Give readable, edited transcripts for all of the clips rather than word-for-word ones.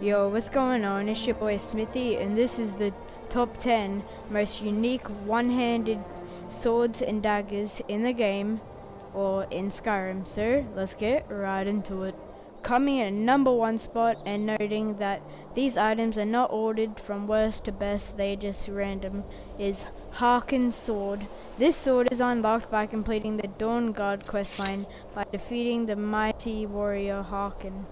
Yo, what's going on? It's your boy Smithy, and this is the top 10 most unique one-handed swords and daggers in the game, or in Skyrim. So, let's get right into it. Coming in at number 1 spot, and noting that these items are not ordered from worst to best, they just random, is Harkin Sword. This sword is unlocked by completing the Dawn Guard questline by defeating the mighty warrior Harkin.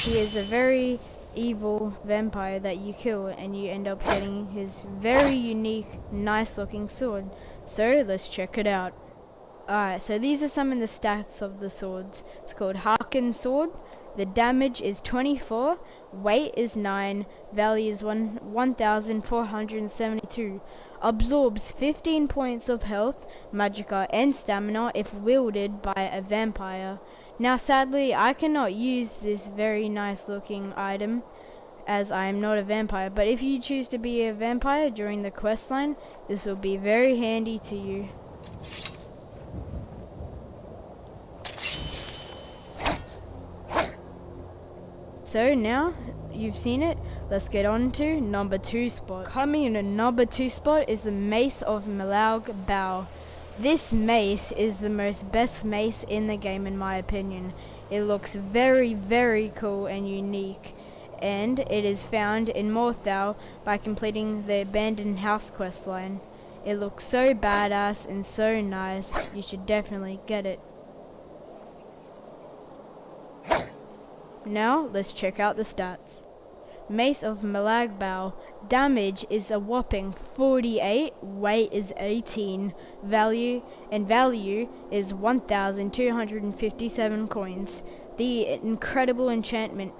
He is a very evil vampire that you kill, and you end up getting his very unique, nice looking sword. So let's check it out. Alright, so these are some of the stats of the swords. It's called Harkin Sword. The damage is 24, weight is 9, value is 1472. Absorbs 15 points of health, magicka and stamina if wielded by a vampire. Now sadly I cannot use this very nice looking item as I am not a vampire, but if you choose to be a vampire during the questline, this will be very handy to you. So now you've seen it, let's get on to number 2 spot. Coming in at number 2 spot is the Mace of Malagbao. This mace is the most best mace in the game in my opinion. It looks very cool and unique, and it is found in Morthal by completing the abandoned house questline. It looks so badass and so nice, you should definitely get it. Now let's check out the stats. Mace of Malagbao. Damage is a whopping 48, weight is 18, value is 1257 coins. The incredible enchantment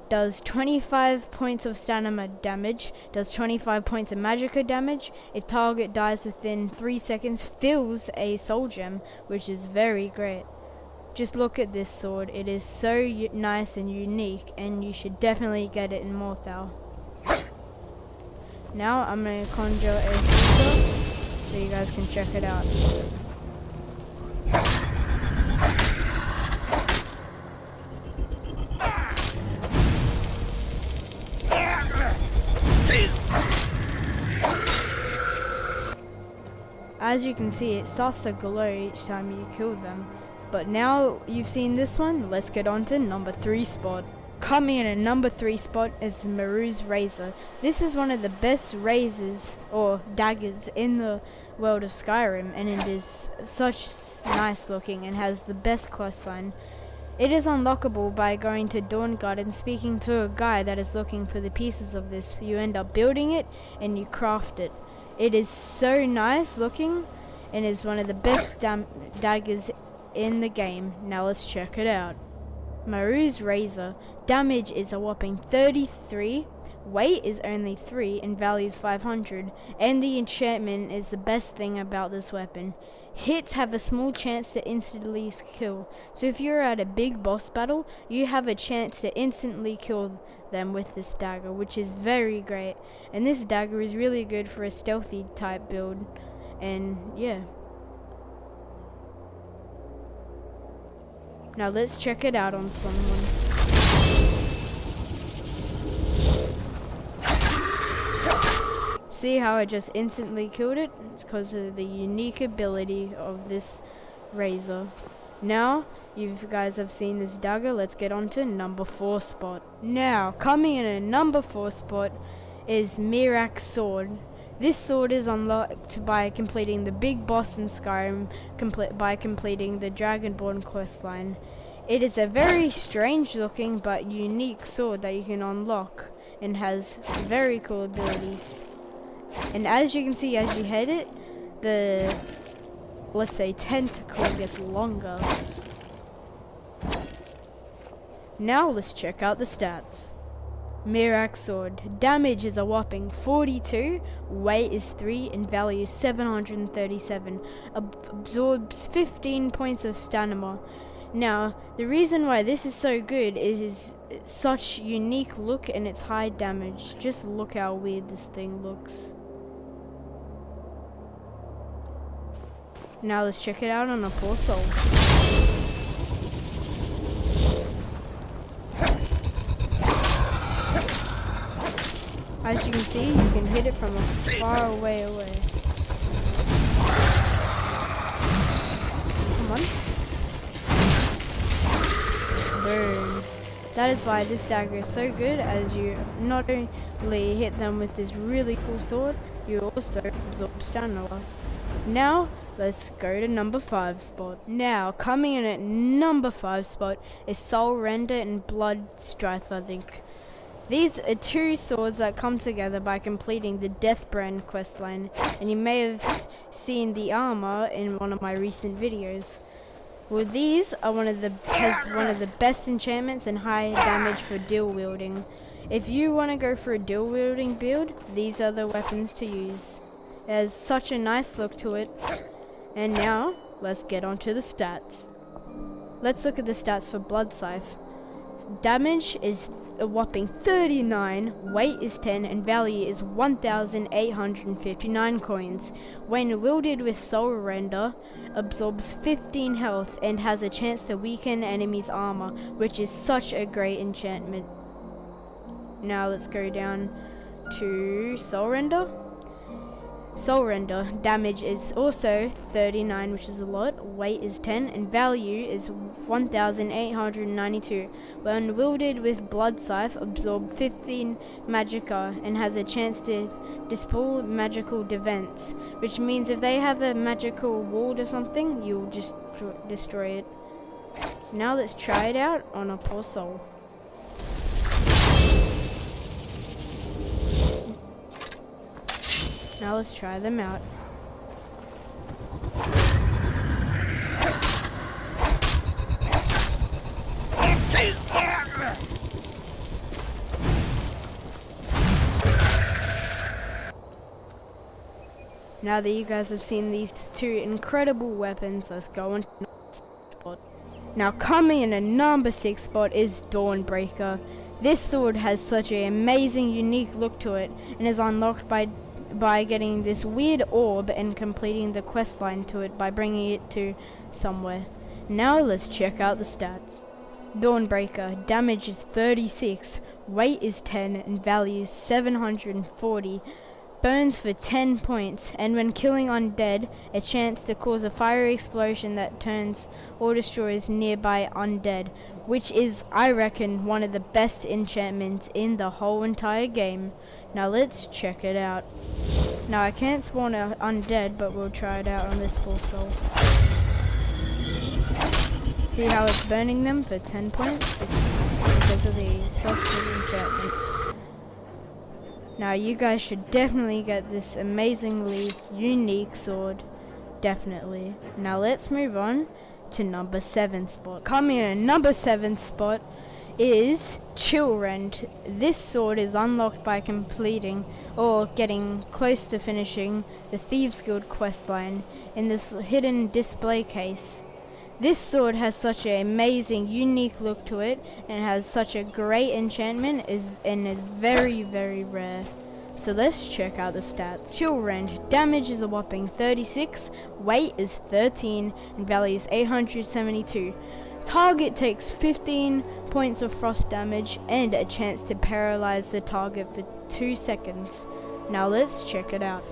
does 25 points of stamina damage, does 25 points of magicka damage. If target dies within 3 seconds, fills a soul gem, which is very great. Just look at this sword, it is so nice and unique, and you should definitely get it in Morthal. Now I'm going to conjure a creature so you guys can check it out. As you can see, it starts to glow each time you kill them. But now you've seen this one, let's get on to number 3 spot. Coming in at number 3 spot is Marus razor. This is one of the best razors or daggers in the world of Skyrim, and it is such nice looking and has the best questline. It is unlockable by going to Dawn Guard and speaking to a guy that is looking for the pieces of this. You end up building it and you craft it. It is so nice looking and is one of the best daggers in the game. Now let's check it out. Marus razor. Damage is a whopping 33, weight is only 3, and value is 500. And the enchantment is the best thing about this weapon. Hits have a small chance to instantly kill. So if you're at a big boss battle, you have a chance to instantly kill them with this dagger, which is very great. And this dagger is really good for a stealthy type build. And yeah. Now let's check it out on someone. See how I just instantly killed it? It's because of the unique ability of this razor. Now, you guys have seen this dagger, let's get on to number 4 spot. Now, coming in at number 4 spot is meerak sword. This sword is unlocked by completing the big boss in Skyrim, by completing the Dragonborn questline. It is a very strange looking but unique sword that you can unlock and has very cool abilities. And as you can see, as you hit it, the, let's say, tentacle gets longer. Now let's check out the stats. Meerak sword. Damage is a whopping 42, weight is 3, and value is 737. Absorbs 15 points of stamina. Now, the reason why this is so good is such unique look and its high damage. Just look how weird this thing looks. Now let's check it out on a 4 soul. As you can see, you can hit it from a far away. Come on. Boom. That is why this dagger is so good, as you not only hit them with this really cool sword, you also absorb stamina. Now, let's go to number 5 spot. Now, coming in at number 5 spot is Soul Render and Blood Strife, I think. These are 2 swords that come together by completing the Deathbrand questline, and you may have seen the armor in one of my recent videos. Well, these are one of the best enchantments and high damage for dual wielding. If you want to go for a dual wielding build, these are the weapons to use. It has such a nice look to it. And now, let's get onto the stats. Let's look at the stats for Blood Scythe. Damage is a whopping 39, weight is 10, and value is 1,859 coins. When wielded with Soul Render, absorbs 15 health and has a chance to weaken enemies' armor, which is such a great enchantment. Now let's go down to Soul Render. Soul Render damage is also 39, which is a lot, weight is 10, and value is 1,892. When wielded with Blood Scythe, absorb 15 magicka and has a chance to dispel magical defense, which means if they have a magical ward or something, you'll just destroy it. Now let's try it out on a poor soul. Now let's try them out. Now that you guys have seen these 2 incredible weapons, let's go on to the next spot. Now coming in at number 6 spot is Dawnbreaker. This sword has such an amazing, unique look to it, and is unlocked by getting this weird orb and completing the quest line to it by bringing it to somewhere. Now let's check out the stats. Dawnbreaker, damage is 36, weight is 10, and value is 740. Burns for 10 points, and when killing undead, a chance to cause a fiery explosion that turns or destroys nearby undead, which is, I reckon, one of the best enchantments in the whole entire game. Now let's check it out. Now I can't spawn an undead, but we'll try it out on this full soul. See how it's burning them for 10 points? Because of the soft enchantment. Now you guys should definitely get this amazingly unique sword. Definitely. Now let's move on to number 7 spot. Coming in at number 7 spot is Chillrend. This sword is unlocked by completing or getting close to finishing the Thieves Guild questline in this hidden display case. This sword has such an amazing, unique look to it, and has such a great enchantment and is very, very rare. So let's check out the stats. Chillrend, damage is a whopping 36, weight is 13, and value is 872. Target takes 15 points of frost damage and a chance to paralyze the target for 2 seconds. Now let's check it out.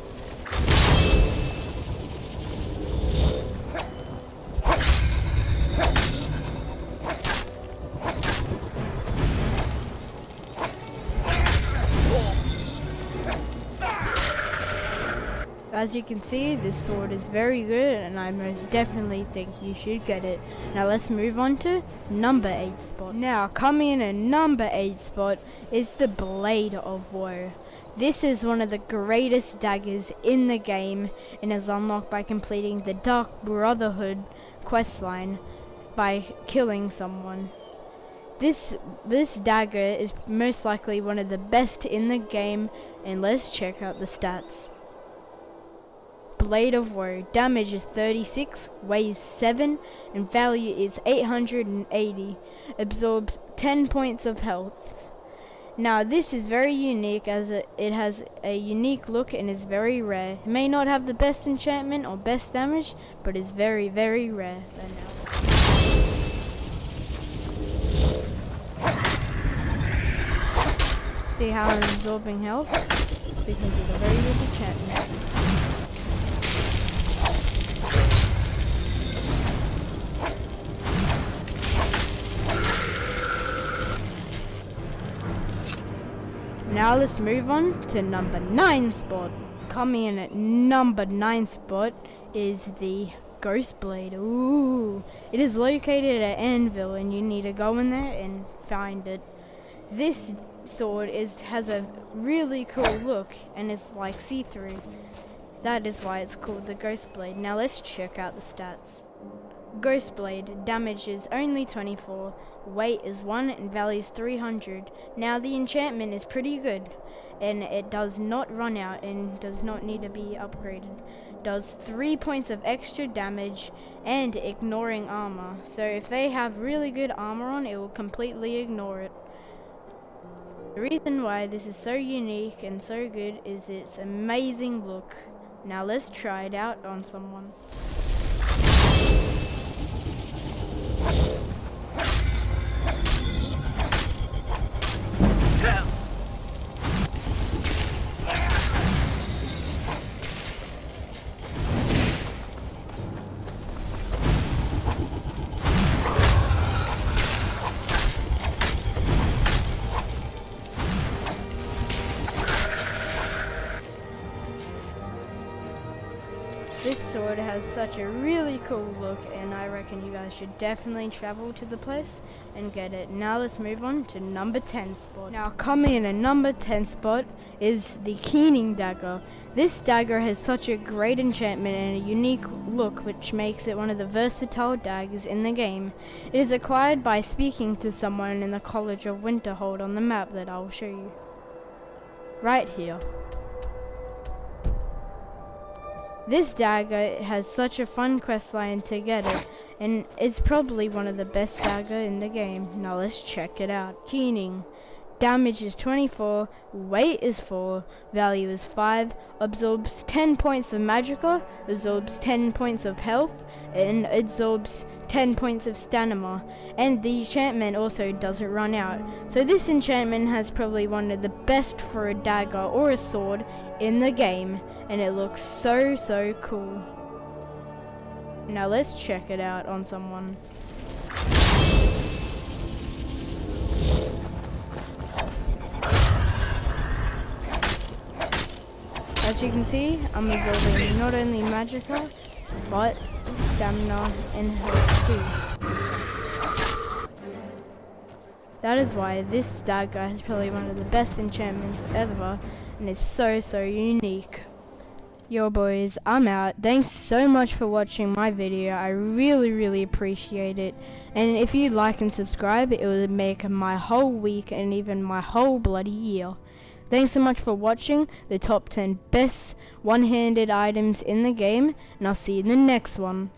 As you can see, this sword is very good, and I most definitely think you should get it. Now let's move on to number 8 spot. Now coming in at number 8 spot is the Blade of Woe. This is one of the greatest daggers in the game, and is unlocked by completing the Dark Brotherhood questline by killing someone. This dagger is most likely one of the best in the game, and let's check out the stats. Blade of Woe, damage is 36, weighs 7, and value is 880. Absorb 10 points of health. Now this is very unique, as it has a unique look and is very rare. It may not have the best enchantment or best damage, but is very, very rare. See how I'm absorbing health? It's because of the very good enchantment. Now let's move on to number 9 spot. Coming in at number 9 spot is the Ghost Blade. Ooh, it is located at Anvil, and you need to go in there and find it. This sword has a really cool look and is like see-through. That is why it's called the Ghost Blade. Now let's check out the stats. Ghost Blade, damage is only 24, weight is 1 and value is 300. Now the enchantment is pretty good and it does not run out and does not need to be upgraded. Does 3 points of extra damage and ignoring armor. So if they have really good armor on, it will completely ignore it. The reason why this is so unique and so good is its amazing look. Now let's try it out on someone. This sword has such a really cool look, and I reckon you guys should definitely travel to the place and get it. Now let's move on to number 10 spot. Now coming in at number 10 spot is the Keening Dagger. This dagger has such a great enchantment and a unique look, which makes it one of the versatile daggers in the game. It is acquired by speaking to someone in the College of Winterhold on the map that I will show you right here. This dagger has such a fun questline to get it, and it's probably one of the best dagger in the game. Now let's check it out. Keening. Damage is 24, weight is 4, value is 5, absorbs 10 points of magicka, absorbs 10 points of health, and absorbs 10 points of stamina. And the enchantment also doesn't run out. So this enchantment has probably one of the best for a dagger or a sword in the game, and it looks so cool. Now let's check it out on someone. As you can see, I'm absorbing not only magicka, but stamina and health too. That is why this dagger is probably one of the best enchantments ever, and is so unique. Yo boys, I'm out. Thanks so much for watching my video. I really appreciate it. And if you like and subscribe, it would make my whole week and even my whole bloody year. Thanks so much for watching the top 10 best one-handed items in the game, and I'll see you in the next one.